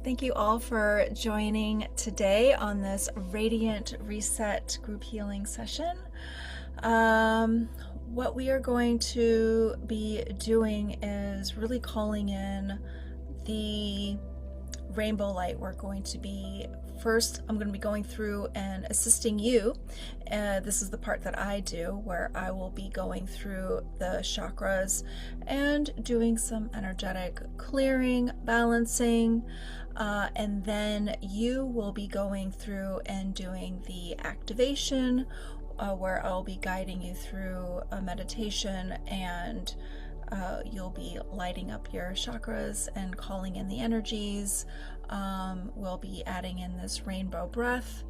Thank you all for joining today on this Radiant Reset group healing session. What we are going to be doing is really calling in the rainbow light. We're going to be I'm going to be going through and assisting you. This is the part that I do, where I will be going through the chakras and doing some energetic clearing, balancing, and then you will be going through and doing the activation, where I'll be guiding you through a meditation, and you'll be lighting up your chakras and calling in the energies. We'll be adding in this rainbow breath,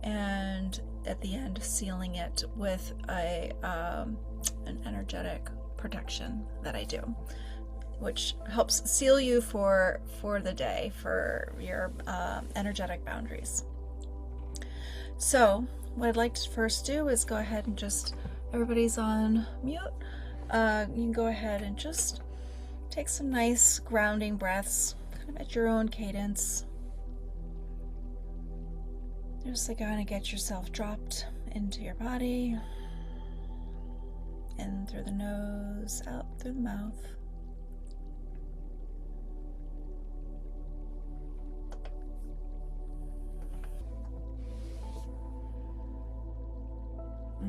and at the end sealing it with an energetic protection that I do, which helps seal you for the day, for your energetic boundaries. So what I'd like to first do is go ahead and everybody's on mute. You can go ahead and just take some nice grounding breaths, kind of at your own cadence. Just like kind of get yourself dropped into your body, in through the nose, out through the mouth.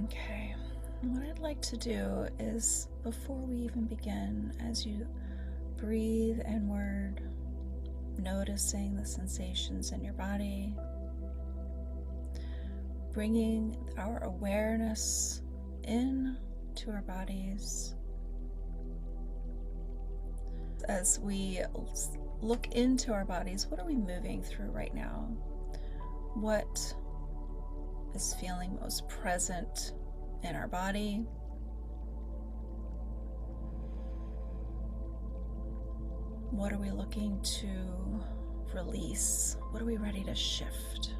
Okay. What I'd like to do is, before we even begin, as you breathe inward, noticing the sensations in your body, bringing our awareness in to our bodies. As we look into our bodies, what are we moving through right now? What is feeling most present in our body? What are we looking to release? What are we ready to shift?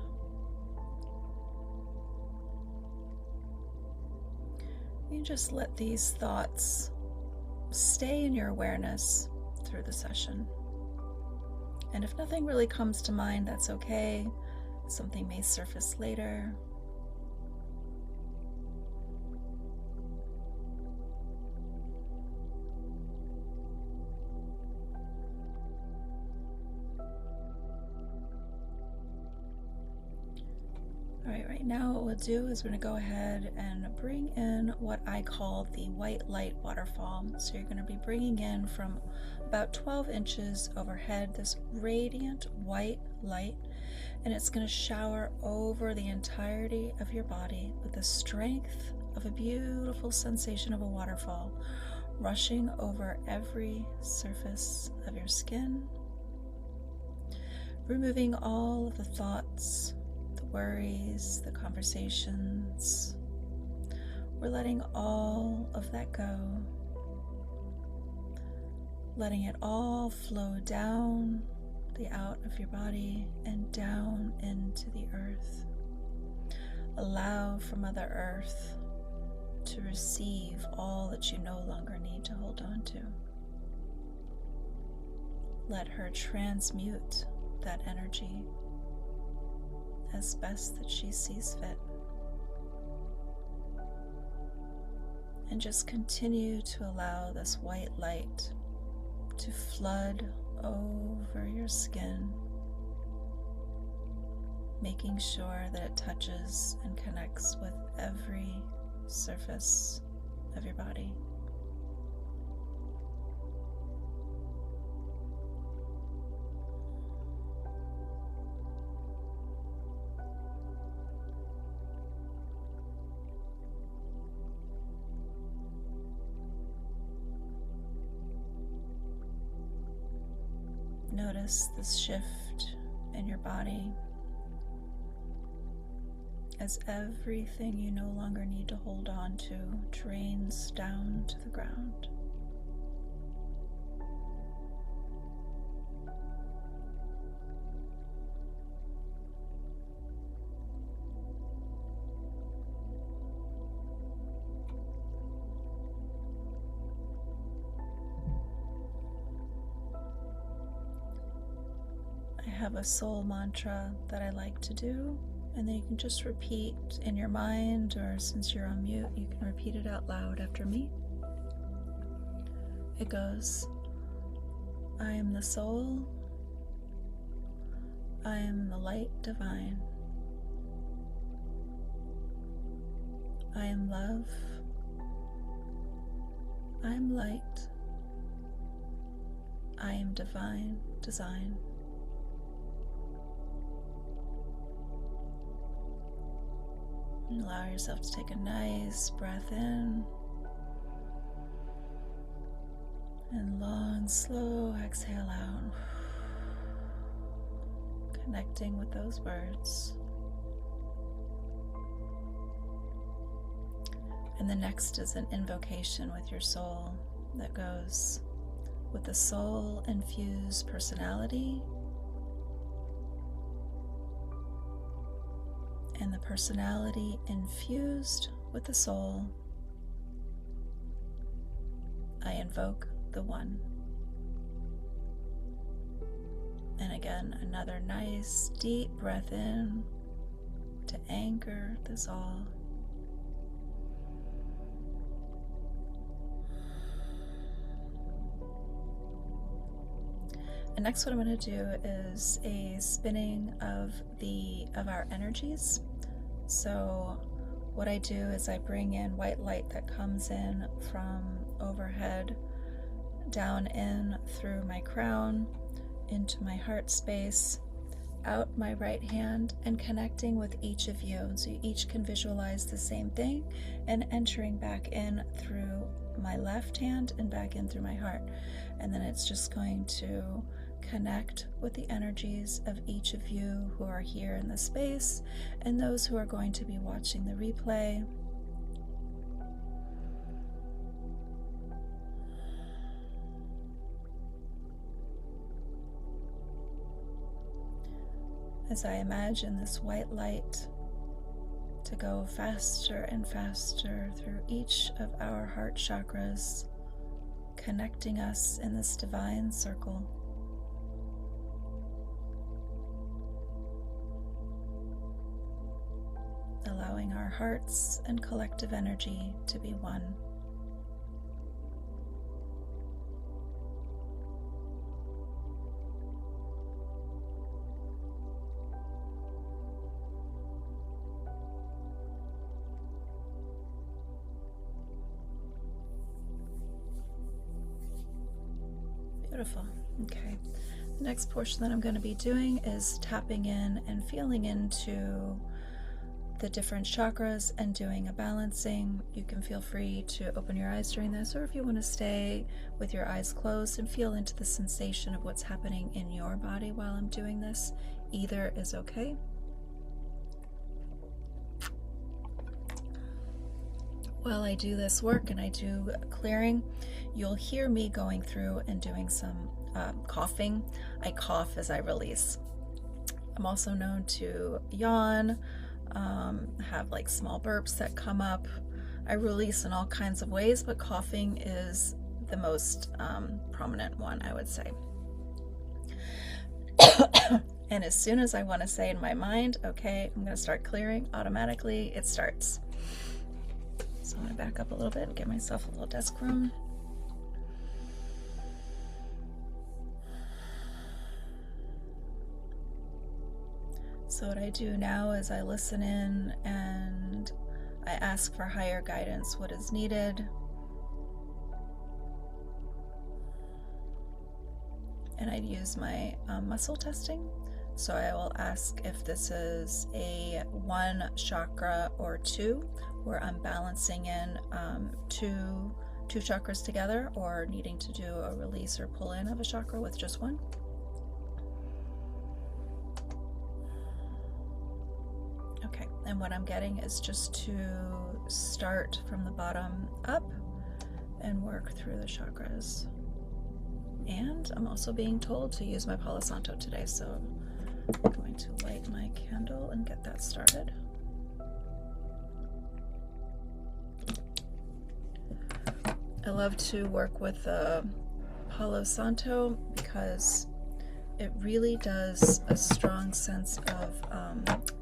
You just let these thoughts stay in your awareness through the session. And if nothing really comes to mind, that's okay. Something may surface later. Right now what we'll do is we're going to go ahead and bring in what I call the white light waterfall. So you're going to be bringing in from about 12 inches overhead this radiant white light, and it's going to shower over the entirety of your body with the strength of a beautiful sensation of a waterfall, rushing over every surface of your skin, removing all of the thoughts, worries, the conversations. We're letting all of that go, letting it all flow down the out of your body and down into the earth. Allow for Mother Earth to receive all that you no longer need to hold on to. Let her transmute that energy as best that she sees fit. And just continue to allow this white light to flood over your skin, making sure that it touches and connects with every surface of your body. Notice this shift in your body as everything you no longer need to hold on to drains down to the ground. have a soul mantra that I like to do, and then you can just repeat in your mind, or since you're on mute, you can repeat it out loud after me. It goes, I am the soul, I am the light divine, I am love, I am light, I am divine design. And allow yourself to take a nice breath in and long, slow exhale out, connecting with those words. And the next is an invocation with your soul that goes, with the soul infused personality and the personality infused with the soul, I invoke the One. And again, another nice deep breath in to anchor this all. And next what I'm going to do is a spinning of our energies. So what I do is I bring in white light that comes in from overhead, down in through my crown, into my heart space, out my right hand, and connecting with each of you. So you each can visualize the same thing and entering back in through my left hand and back in through my heart. And then it's just going to connect with the energies of each of you who are here in the space and those who are going to be watching the replay. As I imagine this white light to go faster and faster through each of our heart chakras, connecting us in this divine circle. Allowing our hearts and collective energy to be one. Beautiful. Okay. The next portion that I'm going to be doing is tapping in and feeling into the different chakras and doing a balancing. You can feel free to open your eyes during this, or if you want to stay with your eyes closed and feel into the sensation of what's happening in your body while I'm doing this, either is okay. While I do this work and I do clearing, you'll hear me going through and doing some coughing. I cough as I release. I'm also known to yawn, have like small burps that come up. I release in all kinds of ways, but coughing is the most prominent one, I would say. And as soon as I want to say in my mind, okay, I'm going to start clearing, automatically it starts. So I'm going to back up a little bit and give myself a little desk room. So what I do now is I listen in and I ask for higher guidance, what is needed. And I'd use my muscle testing. So I will ask if this is a 1 chakra or 2, where I'm balancing in two chakras together, or needing to do a release or pull in of a chakra with just one. Okay, and what I'm getting is just to start from the bottom up and work through the chakras. And I'm also being told to use my Palo Santo today, so I'm going to light my candle and get that started. I love to work with Palo Santo because it really does a strong sense of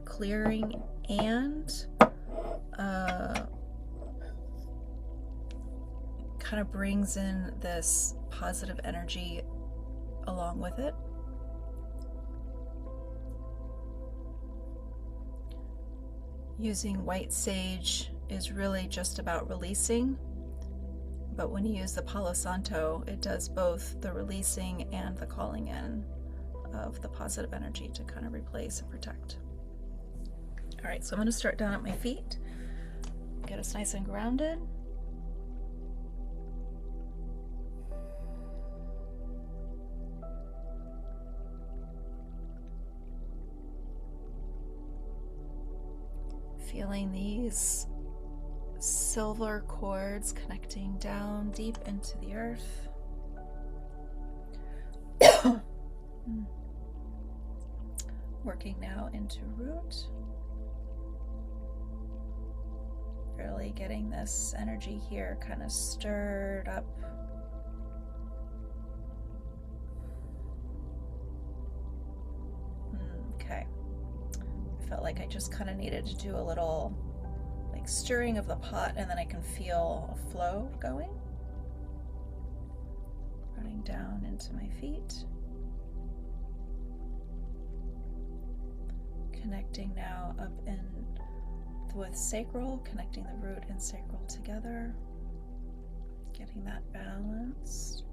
clearing and kind of brings in this positive energy along with it. Using white sage is really just about releasing, but when you use the Palo Santo, it does both the releasing and the calling in of the positive energy to kind of replace and protect. All right, so I'm going to start down at my feet, get us nice and grounded. Feeling these silver cords connecting down deep into the earth. Working now into root. Really getting this energy here kind of stirred up. Okay. I felt like I just kind of needed to do a little like stirring of the pot, and then I can feel a flow going. Running down into my feet. Connecting now up in with sacral, connecting the root and sacral together. Getting that balanced.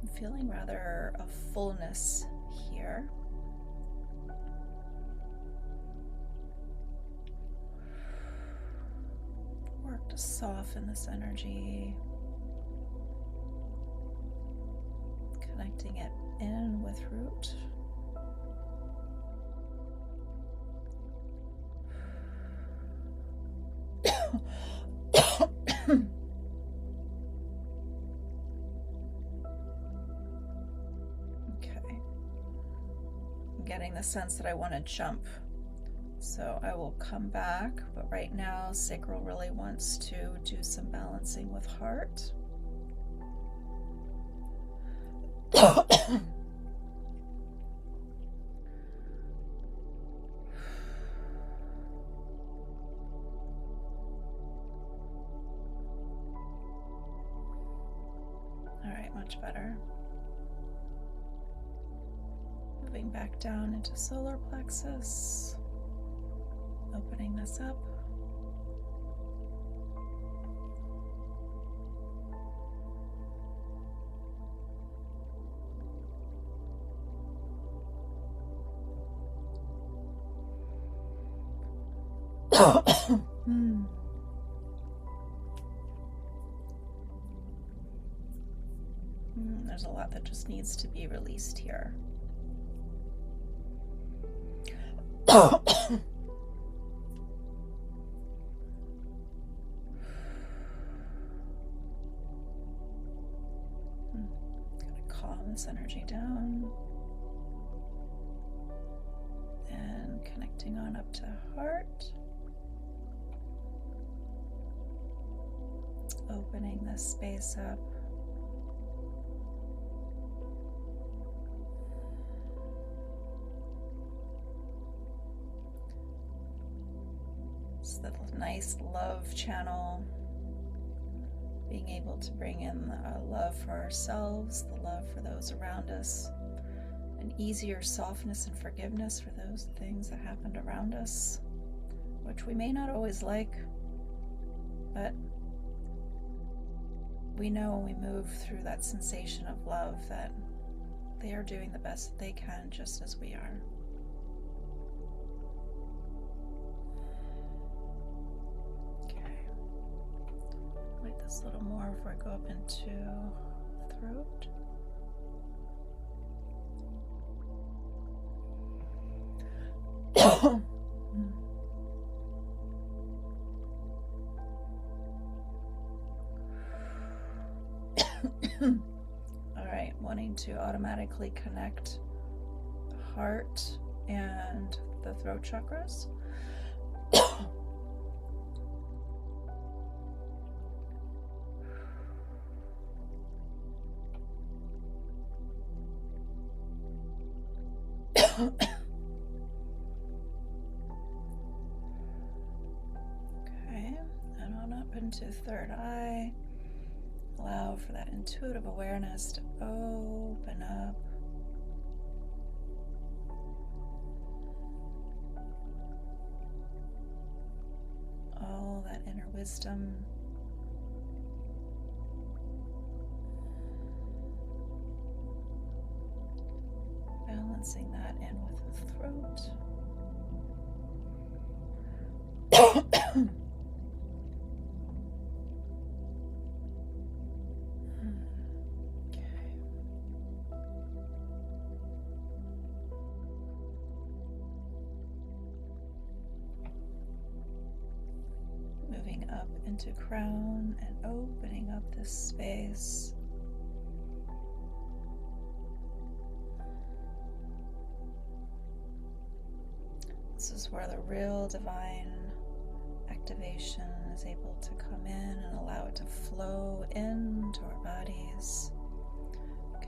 I'm feeling rather a fullness here. Work to soften this energy. Connecting it in with root. Okay. I'm getting the sense that I want to jump. So I will come back, but right now sacral really wants to do some balancing with heart. All right, much better. Moving back down into solar plexus. Opening this up. There's a lot that just needs to be released here. Calm this energy down and connecting on up to heart, opening this space up. It's the nice love channel. Being able to bring in a love for ourselves, the love for those around us, an easier softness and forgiveness for those things that happened around us, which we may not always like, but we know when we move through that sensation of love that they are doing the best that they can just as we are. A little more before I go up into throat. All right, wanting to automatically connect the heart and the throat chakras. and on up into third eye. Allow for that intuitive awareness to open up. All that inner wisdom. Balancing that in with the throat. Moving up into crown and opening up this space. This is where the real divine activation is able to come in and allow it to flow into our bodies.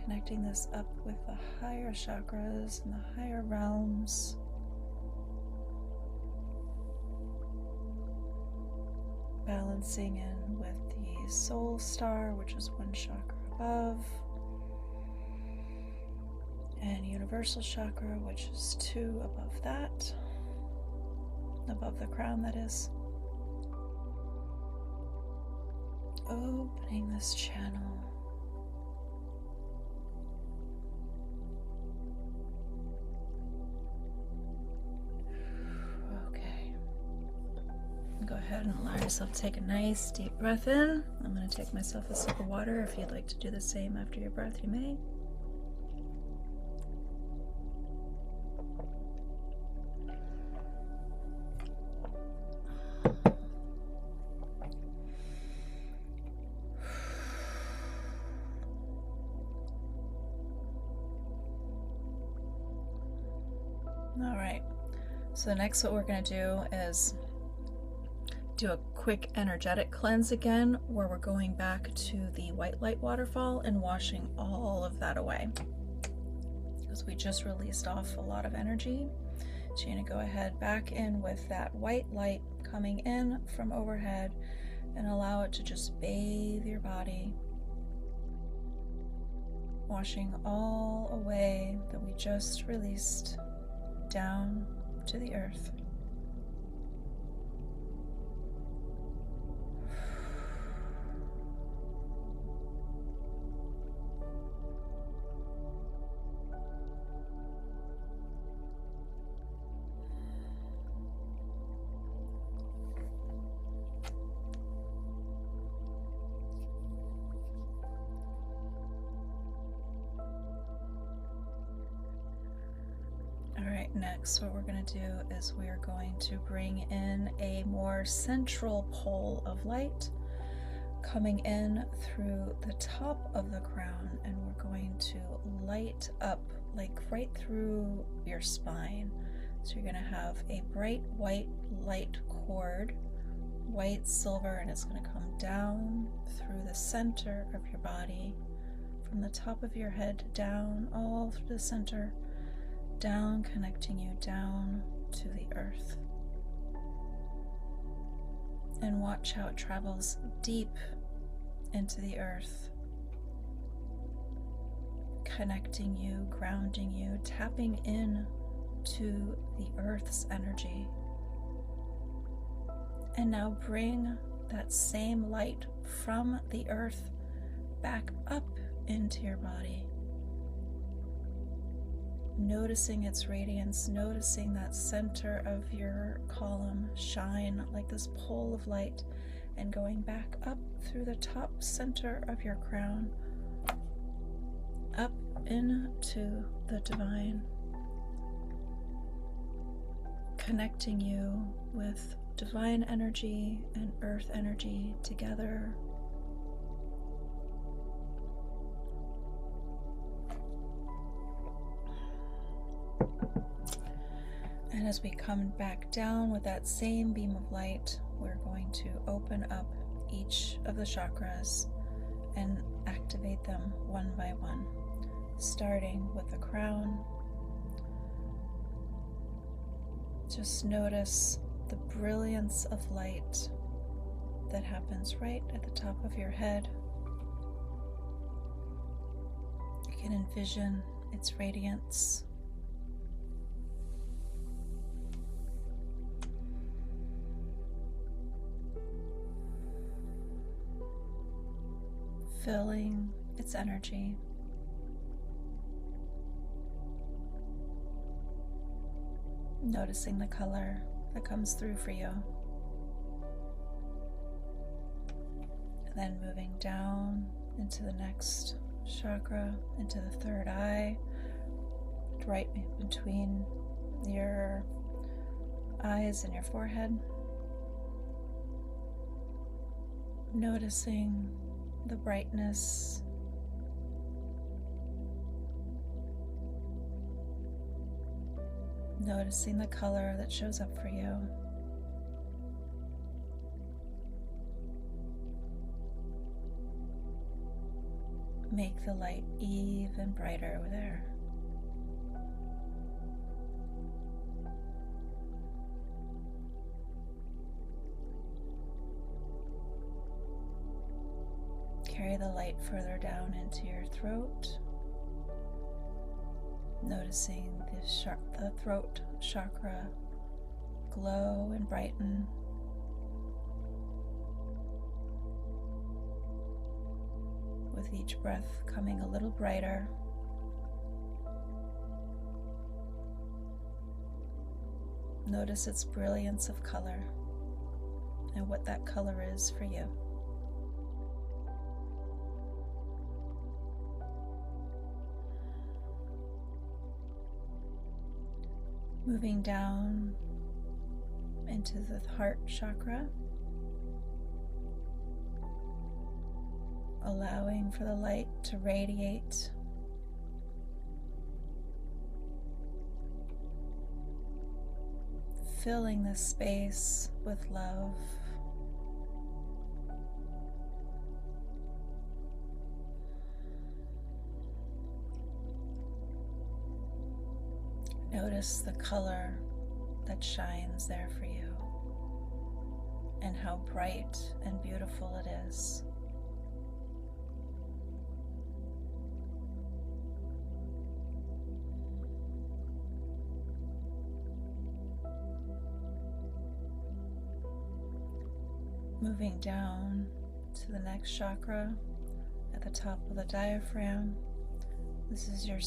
Connecting this up with the higher chakras and the higher realms. Balancing in with the soul star, which is one chakra above, and universal chakra, which is 2 above that, above the crown, that is. Opening this channel. Go ahead and allow yourself to take a nice deep breath in. I'm going to take myself a sip of water. If you'd like to do the same after your breath, you may. All right. So next what we're going to do is do a quick energetic cleanse again, where we're going back to the white light waterfall and washing all of that away, because we just released off a lot of energy. So you're going to go ahead back in with that white light coming in from overhead and allow it to just bathe your body, washing all away that we just released down to the earth. Next, what we're going to do is we're going to bring in a more central pole of light coming in through the top of the crown, and we're going to light up like right through your spine. So you're going to have a bright white light cord, white silver, and it's going to come down through the center of your body, from the top of your head down all through the center, down, connecting you down to the earth. And watch how it travels deep into the earth, connecting you, grounding you, tapping in to the earth's energy. And now bring that same light from the earth back up into your body. Noticing its radiance, noticing that center of your column shine like this pole of light, and going back up through the top center of your crown, up into the divine, connecting you with divine energy and earth energy together. And as we come back down with that same beam of light, we're going to open up each of the chakras and activate them one by one, starting with the crown, Just notice the brilliance of light that happens right at the top of your head. You can envision its radiance. Filling its energy. Noticing the color that comes through for you. And then moving down into the next chakra, into the third eye, right between your eyes and your forehead. Noticing the brightness. Noticing the color that shows up for you. Make the light even brighter over there. Carry the light further down into your throat, noticing the throat chakra glow and brighten. With each breath coming a little brighter. Notice its brilliance of color and what that color is for you. Moving down into the heart chakra, allowing for the light to radiate. Filling this space with love. Notice the color that shines there for you and how bright and beautiful it is. Moving down to the next chakra at the top of the diaphragm. This is your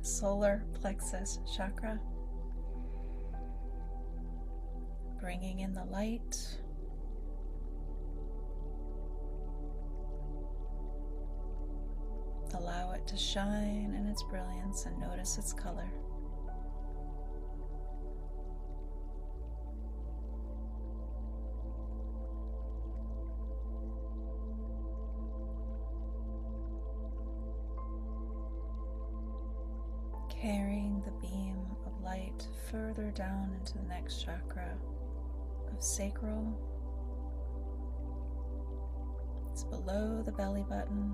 solar plexus chakra. Bringing in the light. Allow it to shine in its brilliance and notice its color. Carrying the beam of light further down into the next chakra of sacral. It's below the belly button.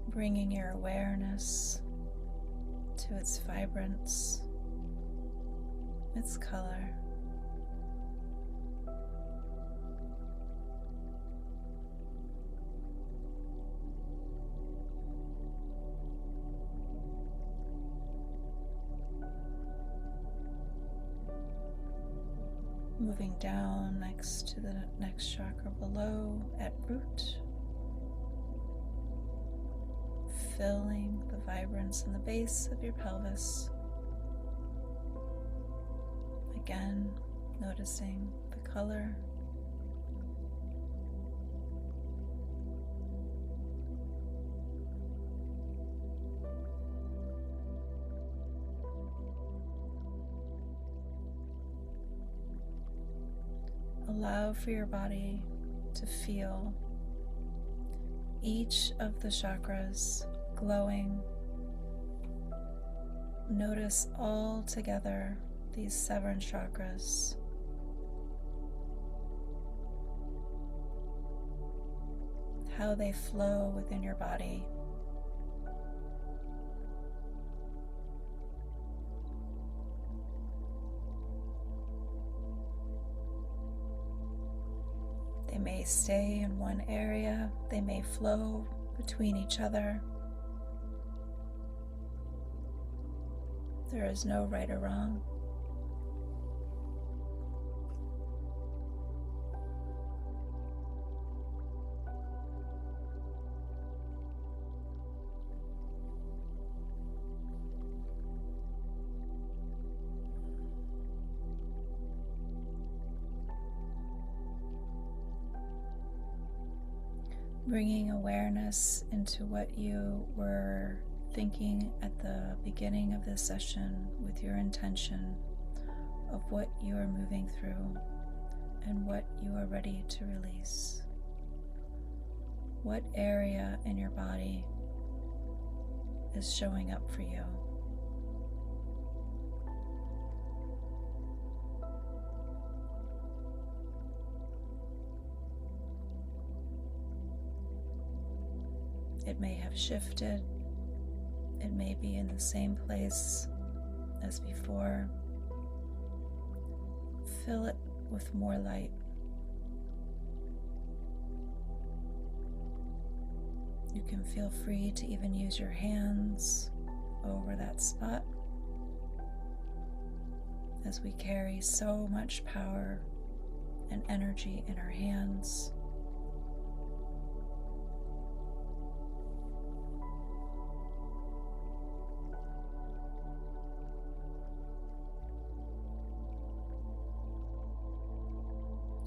Bringing your awareness to its vibrance, its color. Moving down next to the next chakra below at root, filling the vibrance in the base of your pelvis. Again, noticing the color. Allow for your body to feel each of the chakras glowing. Notice all together these 7 chakras. How they flow within your body, may stay in one area, they may flow between each other. There is no right or wrong. Bringing awareness into what you were thinking at the beginning of this session with your intention of what you are moving through and what you are ready to release. What area in your body is showing up for you? It may have shifted. It may be in the same place as before. Fill it with more light. You can feel free to even use your hands over that spot, as we carry so much power and energy in our hands.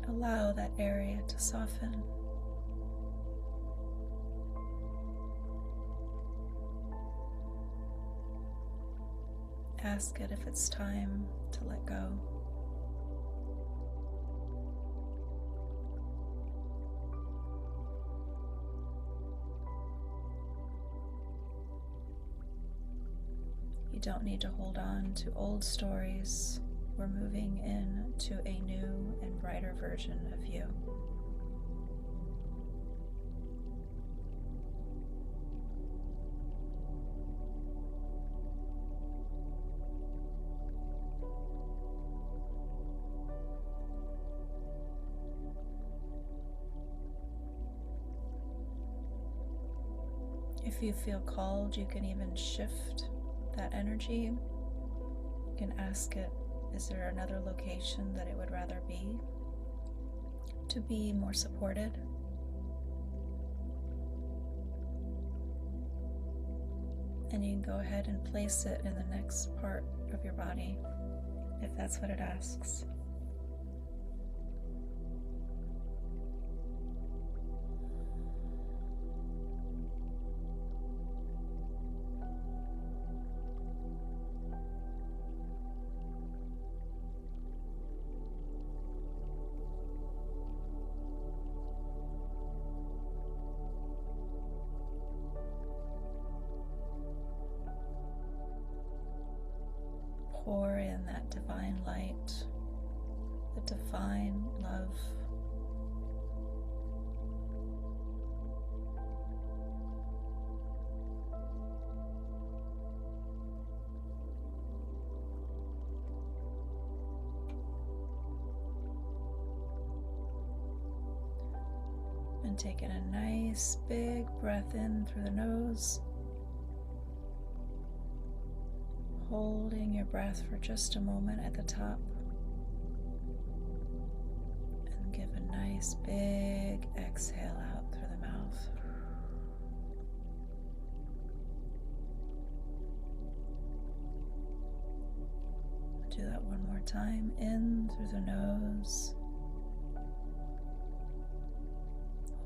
Allow that area to soften. Ask it if it's time to let go. You don't need to hold on to old stories. We're moving into a new and brighter version of you. If you feel called, you can even shift that energy. You can ask it, is there another location that it would rather be to be more supported? And you can go ahead and place it in the next part of your body if that's what it asks. Pour in that divine light, the divine love. And taking a nice big breath in through the nose. Holding your breath for just a moment at the top, and give a nice big exhale out through the mouth. Do that one more time, in through the nose,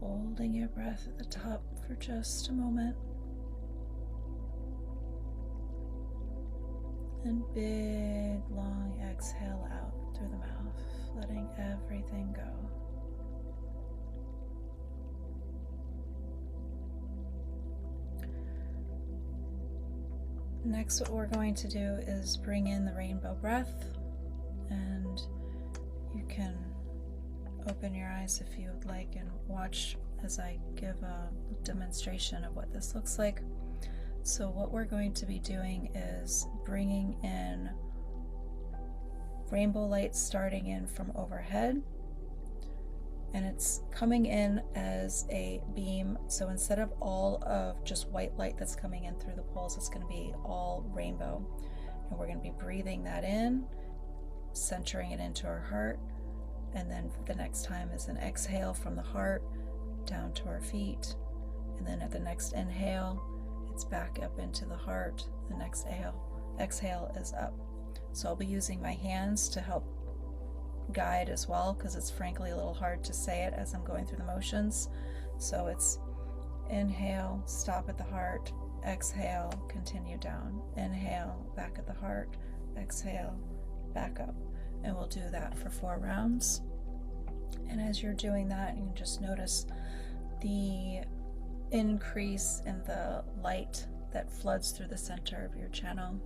holding your breath at the top for just a moment. And big, long exhale out through the mouth, letting everything go. Next, what we're going to do is bring in the rainbow breath, and you can open your eyes if you would like and watch as I give a demonstration of what this looks like. So what we're going to be doing is bringing in rainbow light starting in from overhead, and it's coming in as a beam. So instead of all of just white light that's coming in through the poles, it's going to be all rainbow. And we're going to be breathing that in, centering it into our heart, and then the next time is an exhale from the heart down to our feet, and then at the next inhale it's back up into the heart. The next exhale is up. So I'll be using my hands to help guide as well, because it's frankly a little hard to say it as I'm going through the motions. So it's inhale, stop at the heart, exhale, continue down, inhale, back at the heart, exhale, back up. And we'll do that for 4 rounds. And as you're doing that, you can just notice the increase in the light that floods through the center of your channel.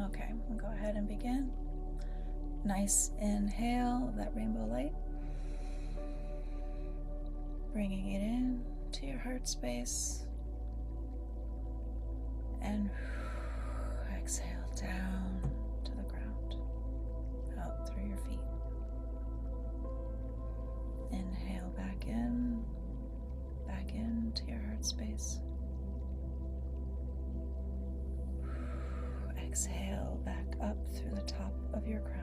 Okay, we'll go ahead and begin. Nice inhale of that rainbow light, bringing it in to your heart space, and exhale down to the ground, out through your feet. Inhale back into your heart space. Exhale back up through the top of your crown.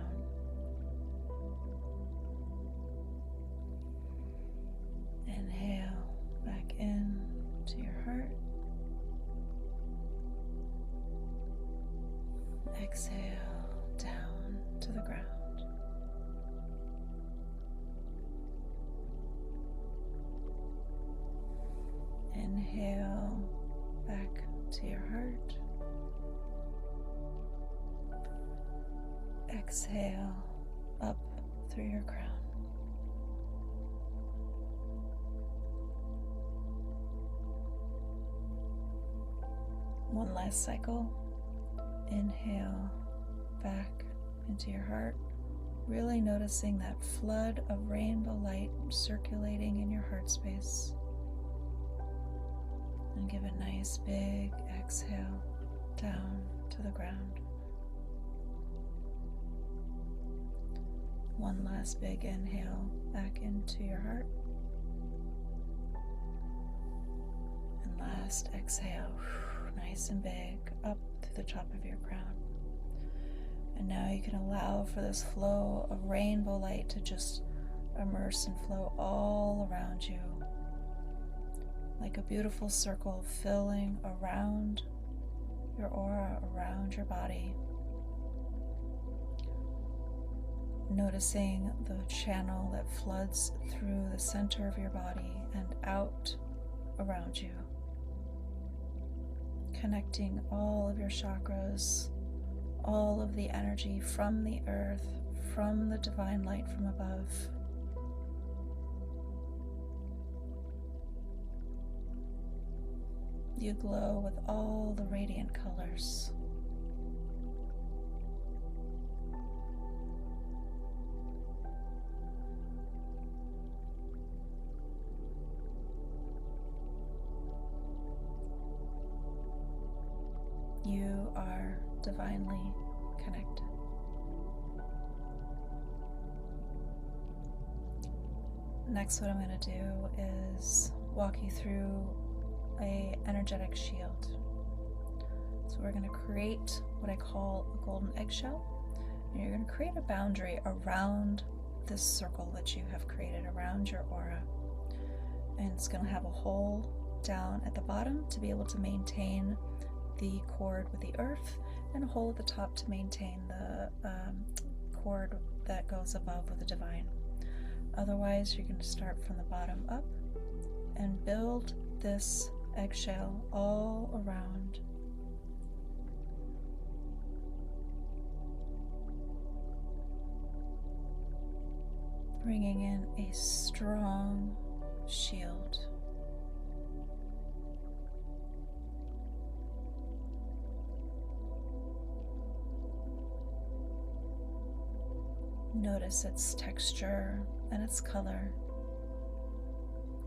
Inhale back in to your heart. Exhale down to the ground. Inhale back to your heart. Exhale up through your crown. One last cycle. Inhale back into your heart, really noticing that flood of rainbow light circulating in your heart space. And give a nice big exhale down to the ground. One last big inhale back into your heart. And last exhale, nice and big, up to the top of your crown. And now you can allow for this flow of rainbow light to just immerse and flow all around you, like a beautiful circle filling around your aura, around your body. Noticing the channel that floods through the center of your body and out around you. Connecting all of your chakras, all of the energy from the earth, from the divine light from above. You glow with all the radiant colors. You are divinely connected. Next, what I'm going to do is walk you through an energetic shield. So we're going to create what I call a golden eggshell. And you're going to create a boundary around this circle that you have created around your aura. And it's going to have a hole down at the bottom to be able to maintain the cord with the earth, and a hole at the top to maintain the cord that goes above with the divine. Otherwise, you're going to start from the bottom up and build this eggshell all around. Bringing in a strong shield. Notice its texture and its color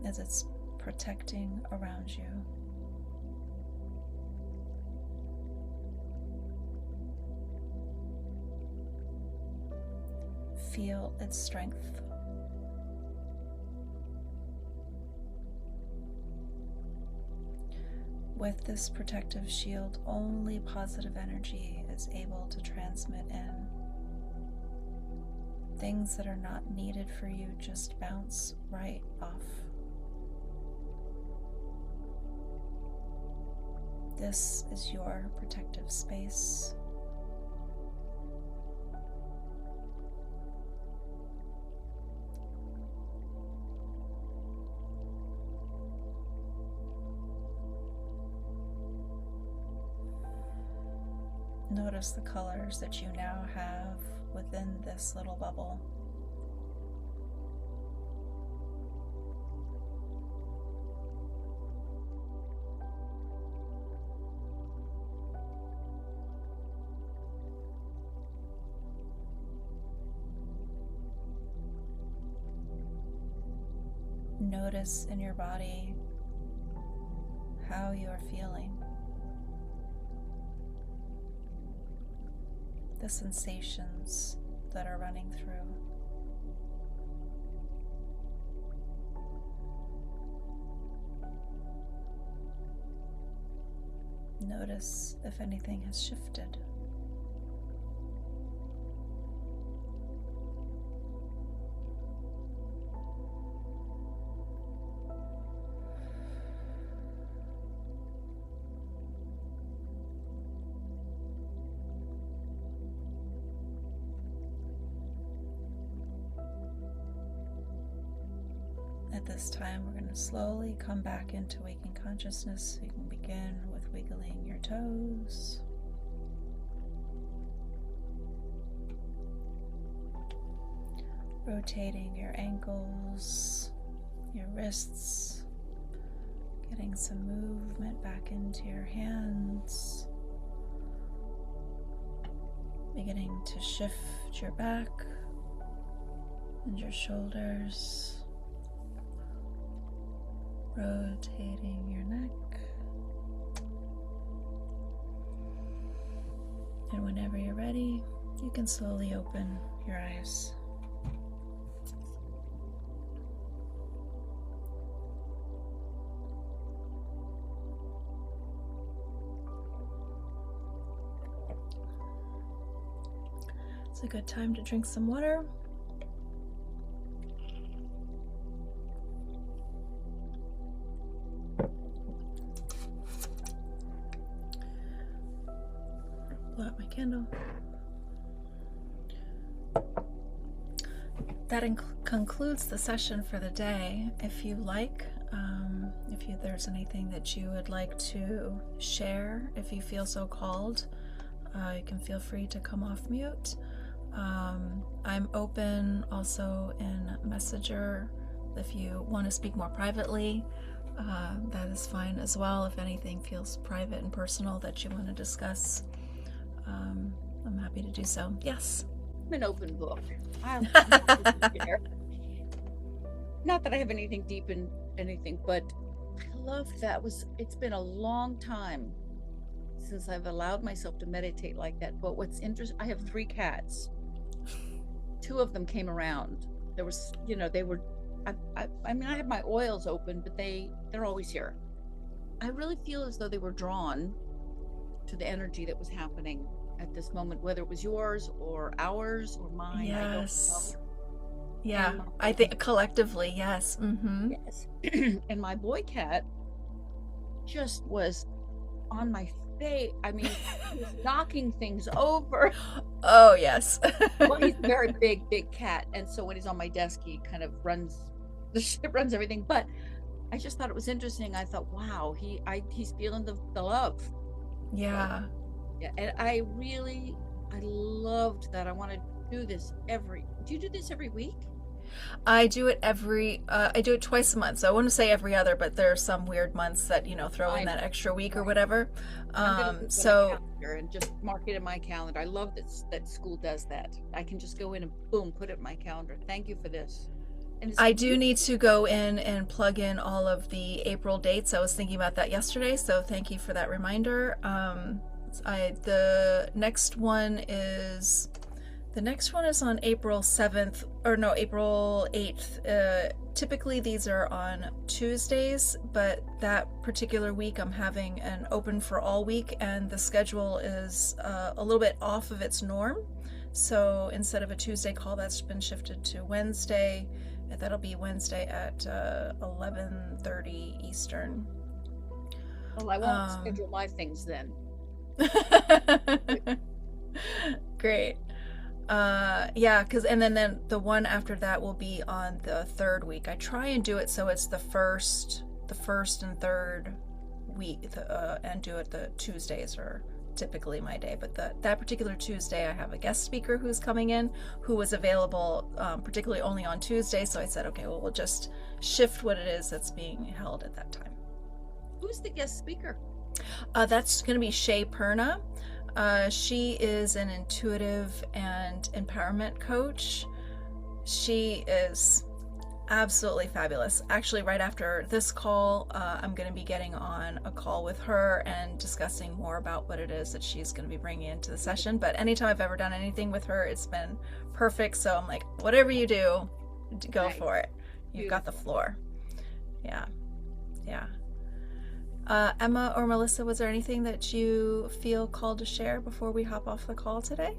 as it's protecting around you. Feel its strength with this protective shield, only positive energy is able to transmit in. Things that are not needed for you just bounce right off. This is your protective space. Notice the colors that you now have within this little bubble. Notice in your body how you are feeling. The sensations that are running through. Notice if anything has shifted. At this time, we're going to slowly come back into waking consciousness. So you can begin with wiggling your toes. Rotating your ankles, your wrists, getting some movement back into your hands. Beginning to shift your back and your shoulders. Rotating your neck. And whenever you're ready, you can slowly open your eyes. It's a good time to drink some water. Blow out my candle. That concludes the session for the day. If you like, there's anything that you would like to share, if you feel so called, you can feel free to come off mute. I'm open also in Messenger if you want to speak more privately. That is fine as well. If anything feels private and personal that you want to discuss, I'm happy to do so. Yes. I'm an open book. I'll share. Not that I have anything deep in anything, but I love that. It's been a long time since I've allowed myself to meditate like that. But what's interesting, I have 3 cats. 2 of them came around. There was, they were, I mean, I have my oils open, but they're always here. I really feel as though they were drawn to the energy that was happening at this moment, whether it was yours or ours or mine. Yes. I don't know. Yeah, I think collectively, yes. Mm-hmm. Yes. And my boy cat just was on my face. I mean, he was knocking things over. Oh, yes. Well, he's a very big cat. And so when he's on my desk, he kind of runs everything. But I just thought it was interesting. I thought, wow, he's feeling the love. Yeah. Yeah. And I loved that. I want to do this do you do this every week? I do it I do it twice a month. So I wouldn't say every other, but there are some weird months that, throw in that extra week or whatever. So and just mark it in my calendar. I love that school does that. I can just go in and boom, put it in my calendar. Thank you for this. And I do need to go in and plug in all of the April dates. I was thinking about that yesterday, so thank you for that reminder. The next one is The next one is on April 7th, or no, April 8th. Typically these are on Tuesdays, but that particular week I'm having an open for all week, and the schedule is a little bit off of its norm. So instead of a Tuesday call, that's been shifted to Wednesday. And that'll be Wednesday at 11:30 Eastern. Well, I won't schedule my things then. Great. Yeah, because and then the one after that will be on the third week. I try and do it so it's the first and third week, and do it the Tuesdays are typically my day. But that particular Tuesday, I have a guest speaker who's coming in who was available particularly only on Tuesday. So I said, okay, well, we'll just shift what it is that's being held at that time. Who's the guest speaker? That's going to be Shay Perna. She is an intuitive and empowerment coach. She is absolutely fabulous. Actually, right after this call, I'm going to be getting on a call with her and discussing more about what it is that she's going to be bringing into the session. But anytime I've ever done anything with her, it's been perfect. So I'm like, whatever you do, go for it. You've got the floor. Yeah. Yeah. Emma or Melissa, was there anything that you feel called to share before we hop off the call today?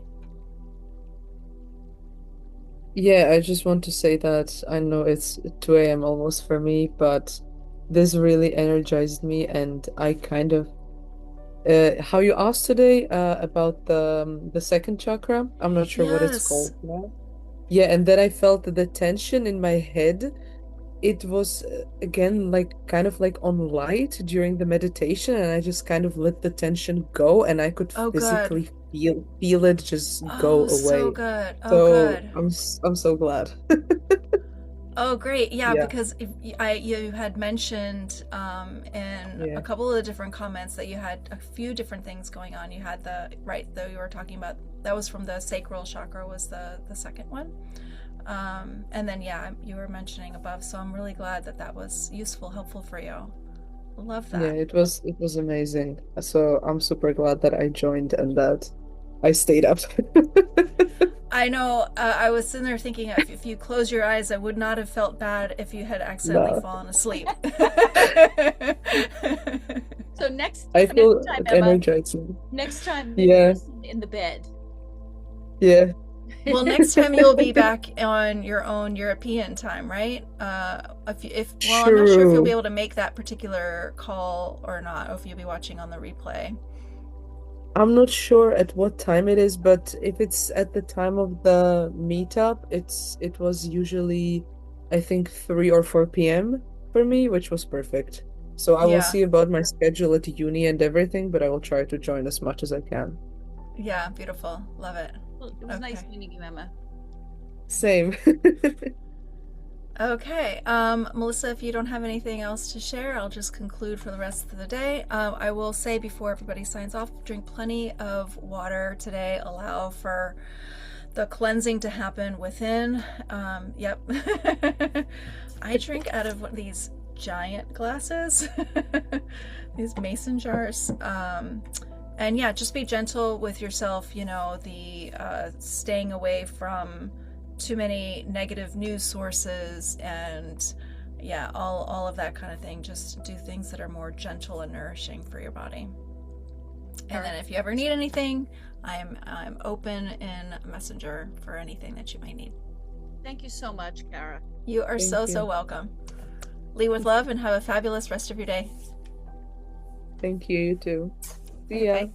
Yeah, I just want to say that I know it's 2 a.m. almost for me, but this really energized me, and I kind of how you asked today about the second chakra. I'm not sure what it's called now. Yeah, and then I felt the tension in my head. It was again like kind of like on light during the meditation, and I just kind of let the tension go, and I could physically feel it just go away. So good. Oh, So good. I'm so glad. Oh, great. Yeah, Yeah. because you had mentioned in a couple of the different comments that you had a few different things going on. You had though you were talking about, that was from the sacral chakra, was the second one. And then, yeah, you were mentioning above, so I'm really glad that was useful, helpful for you. Love that. Yeah, it was amazing. So I'm super glad that I joined and that I stayed up. I know. I was sitting there thinking, if you close your eyes, I would not have felt bad if you had accidentally fallen asleep. So next time, Emma, energizing. Next time, listen in the bed. Yeah. Well, next time you'll be back on your own European time, right? I'm not sure if you'll be able to make that particular call or not, or if you'll be watching on the replay. I'm not sure at what time it is, but if it's at the time of the meetup, it was usually, I think, 3 or 4 p.m. for me, which was perfect. So I will see about my schedule at uni and everything, but I will try to join as much as I can. Yeah, beautiful. Love it. Well, it was nice meeting you, Emma. Same. Okay, Melissa, if you don't have anything else to share, I'll just conclude for the rest of the day. I will say before everybody signs off, drink plenty of water today. Allow for the cleansing to happen within. Yep. I drink out of one of these giant glasses, these mason jars. And yeah, just be gentle with yourself, staying away from too many negative news sources and all of that kind of thing. Just do things that are more gentle and nourishing for your body. And then if you ever need anything, I'm open in Messenger for anything that you might need. Thank you so much, Kara. You are so welcome. Lead with love and have a fabulous rest of your day. Thank you, you too. See ya. Bye.